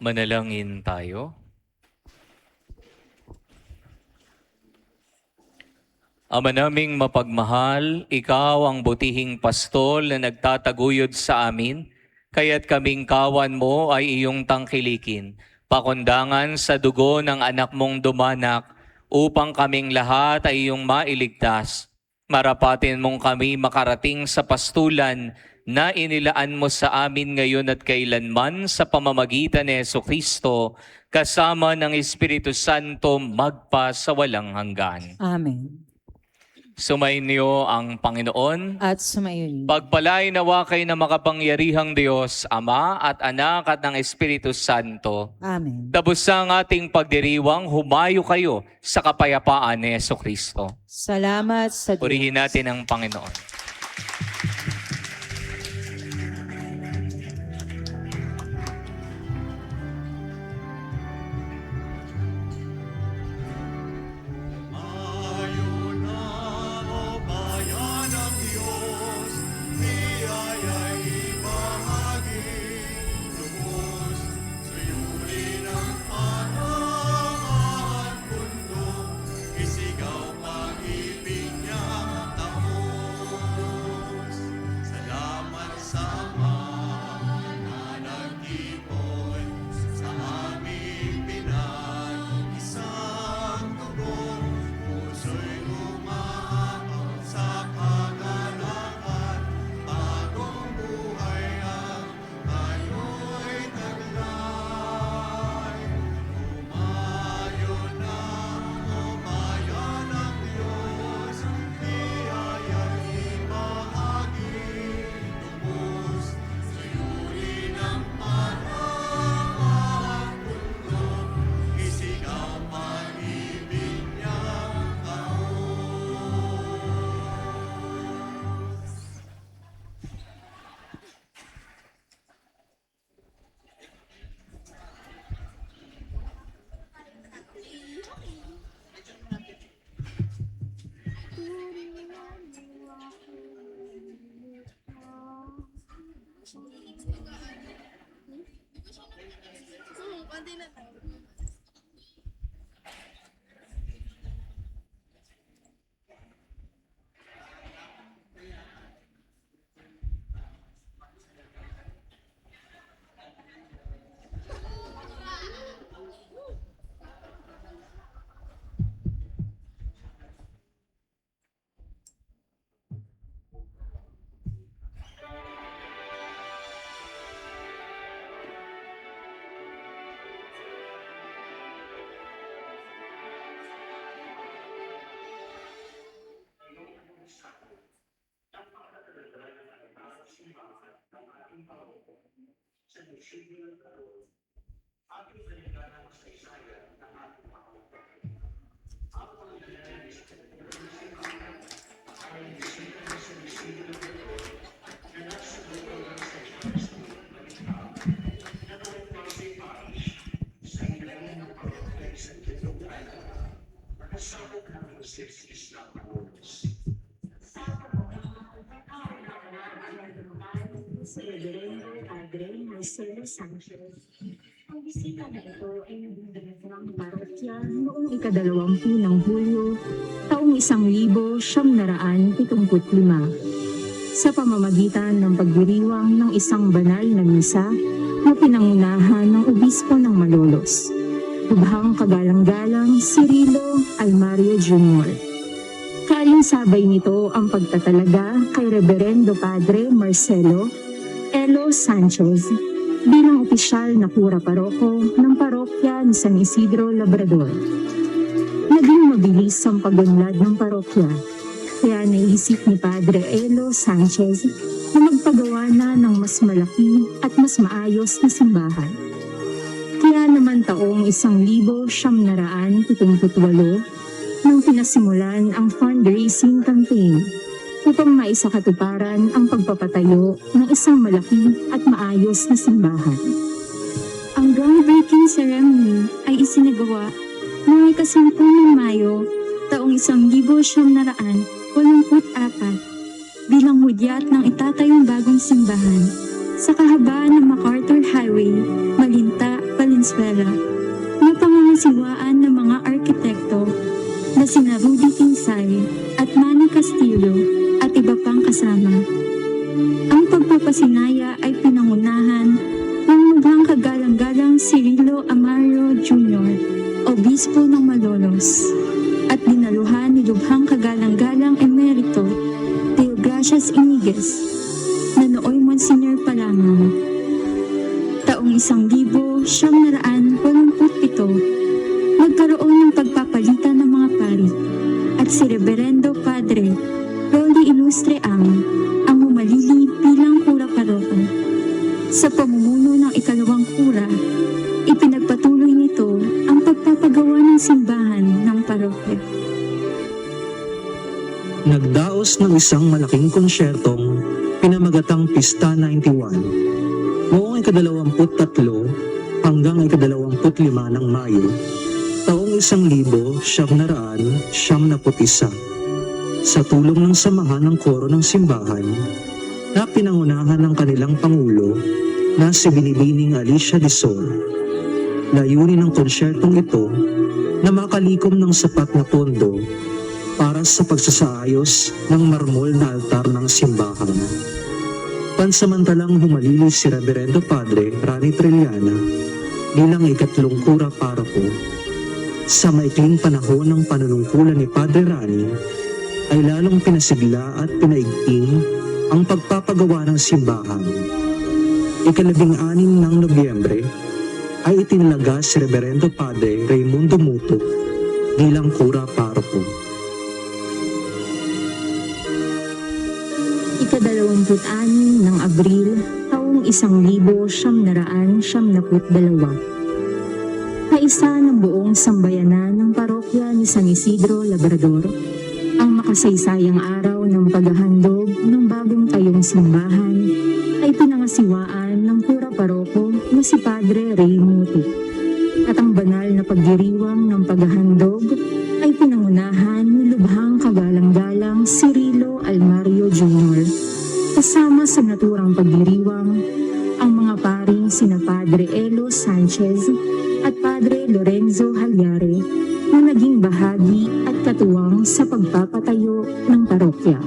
Manalangin tayo. Ama naming mapagmahal, ikaw ang butihing pastol na nagtataguyod sa amin, kaya't kaming kawan mo ay iyong tangkilikin, pakundangan sa dugo ng anak mong dumanak, upang kaming lahat ay iyong mailigtas. Marapatin mong kami makarating sa pastulan na inilaan mo sa amin ngayon at kailanman sa pamamagitan ni Jesucristo, kasama ng Espiritu Santo magpa sa walang hanggan. Amen. Sumainyo ang Panginoon. At sumayon. Pagpalain nawa kayo na makapangyarihang Diyos, Ama at Anak at ng Espiritu Santo. Amen. Tapos sa ating pagdiriwang, humayo kayo sa kapayapaan ni Jesucristo. Salamat sa Diyos. Purihin natin ang Panginoon. Sa Reverendo Padre Marcelo Sanchez. Ang bisita na ito ay naging ng parokya noong 20 ng Hulyo, taong 1975, sa pamamagitan ng pagdiriwang ng isang banal na misa na pinangunahan ng obispo ng Malolos, Lubhang Kagalang-galang Cirilo Almario Jr. Kalinsabay nito ang pagtatalaga kay Reverendo Padre Marcelo Elo Sanchez bilang opisyal na kura paroko ng parokya ni San Isidro Labrador. Naging mabilis ang pagunlad ng parokya, kaya naisip ni Padre Elo Sanchez na magpagawa na ng mas malaki at mas maayos na simbahan. Kaya naman taong 1978 nang pinasimulan ang fundraising campaign upang maisakatuparan ang pagpapatayo ng isang malaki at maayos na simbahan. Ang groundbreaking ceremony ay isinagawa noong 10 ng Mayo taong 1984 bilang hudyat ng itatayong bagong simbahan sa kahabaan ng MacArthur Highway, Malinta, Valenzuela, na pangangasiwaan ng mga arkitekto na sina Rudy Tinsay at Manny Castillo at iba pang kasama. Ang pagpapasinaya ay pinangunahan ng Lubhang Kagalang-galang Cirilo Almario Jr., Obispo ng Malolos, at dinaluhan ni Lubhang Kagalang-galang Emerito Teogracias Iniguez, na nooy Monsignor pa lamang. Taong 1987, nagkaroon ng pagpapalitan ng mga pari at si Reverendo Padre Rolly Ilustre ang humalili bilang kura paroko. Sa pamumuno ng ikalawang kura, ipinagpatuloy nito ang pagpapagawa ng simbahan ng parokya. Nagdaos ng isang malaking konsyertong pinamagatang Pista 91 noong 23 hanggang 25 ng Mayo, taong 1971 sa tulong ng samahan ng koro ng simbahan na pinangunahan ng kanilang Pangulo na si Binibining Alicia Dizon. Layunin ng konsyertong ito na makalikom ng sapat na pondo para sa pagsasaayos ng marmol na altar ng simbahan. Pansamantalang humalili si Reverendo Padre Rani Trilliana bilang ikatlong kura paroko. Sa maikling panahon ng panunungkulan ni Padre Rani, ay lalong pinasigla at pinaigting ang pagpapagawa ng simbahan. 16 ng Nobyembre ay itinalaga si Reverendo Padre Raimundo Muto bilang kura paroko. 26 ng Abril taong 1972, kaisa ng buong sambayanan ng parokya ni San Isidro Labrador, ang makasaysayang araw ng paghahandog ng bagong tayong simbahan ay pinangasiwaan ng kura paroko na si Padre Ray Muti. At ang banal na pagdiriwang ng paghahandog ay pinangunahan ni Lubhang Kagalang-galang Cirilo Almario Jr. Kasama sa naturang pagdiriwang ang mga paring sina Padre Elo Sanchez at Padre Lorenzo Halyare na naging bahagi at katuwang sa pagpapatayo ng parokya.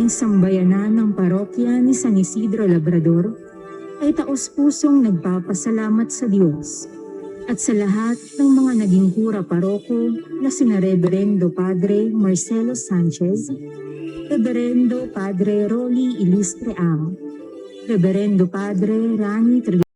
aming sambayanan ng parokya ni San Isidro Labrador ay taos-pusong nagpapasalamat sa Diyos at sa lahat ng mga naging kura paroko na sina Reverendo Padre Marcelo Sanchez, Reverendo Padre Rolly Ilustre Am, Reverendo Padre Rani